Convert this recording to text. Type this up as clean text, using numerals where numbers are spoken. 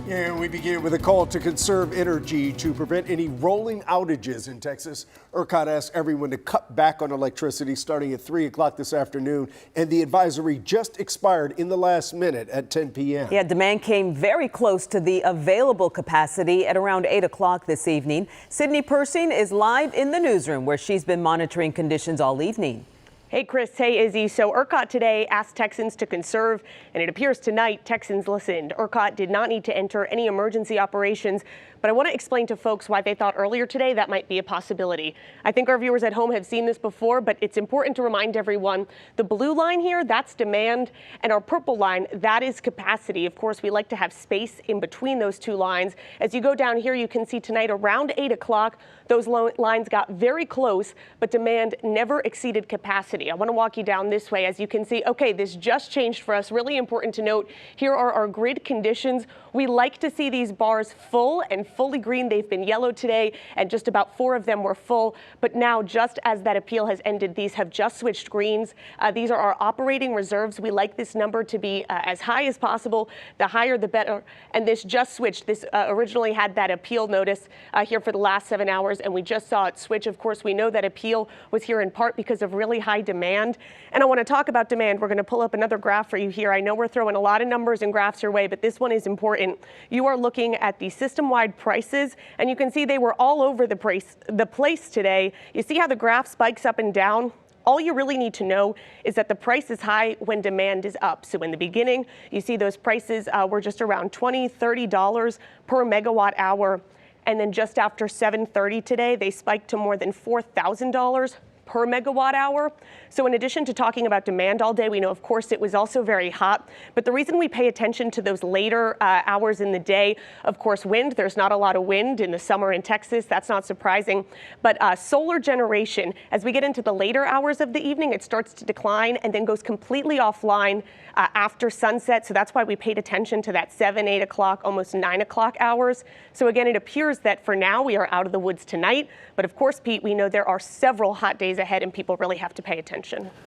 And we begin with a call to conserve energy to prevent any rolling outages in Texas. ERCOT asked everyone to cut back on electricity starting at 3 o'clock this afternoon, and the advisory just expired in the last minute at 10 p.m. Yeah, demand came very close to the available capacity at around 8 o'clock this evening. Sydney Persing is live in the newsroom where she's been monitoring conditions all evening. Hey, Chris. Hey, Izzy. So ERCOT today asked Texans to conserve, and it appears tonight Texans listened. ERCOT did not need to enter any emergency operations, but I want to explain to folks why they thought earlier today that might be a possibility. I think our viewers at home have seen this before, but it's important to remind everyone the blue line here, that's demand, and our purple line, that is capacity. Of course, we like to have space in between those two lines. As you go down here, you can see tonight around 8 o'clock, those lines got very close, but demand never exceeded capacity. I want to walk you down this way. As you can see, okay, this just changed for us. Really important to note, here are our grid conditions. We like to see these bars full and fully green. They've been yellow today, and just about 4 of them were full. But now, just as that appeal has ended, these have just switched greens. These are our operating reserves. We like this number to be as high as possible. The higher, the better. And this just switched. This originally had that appeal notice here for the last 7 hours, and we just saw it switch. Of course, we know that appeal was here in part because of really high demand. And I want to talk about demand. We're going to pull up another graph for you here. I know we're throwing a lot of numbers and graphs your way, but this one is important. You are looking at the system-wide prices, and you can see they were all over the place today. You see how the graph spikes up and down? All you really need to know is that the price is high when demand is up. So in the beginning, you see those prices were just around $20, $30 per megawatt hour. And then just after 7:30 today, they spiked to more than $4,000 per megawatt hour. So in addition to talking about demand all day, we know, of course, it was also very hot. But the reason we pay attention to those later hours in the day, of course, wind. There's not a lot of wind in the summer in Texas. That's not surprising. But solar generation, as we get into the later hours of the evening, it starts to decline and then goes completely offline after sunset. So that's why we paid attention to that 7, 8 o'clock, almost 9 o'clock hours. So again, it appears that for now we are out of the woods tonight. But of course, Pete, we know there are several hot days ahead and people really have to pay attention.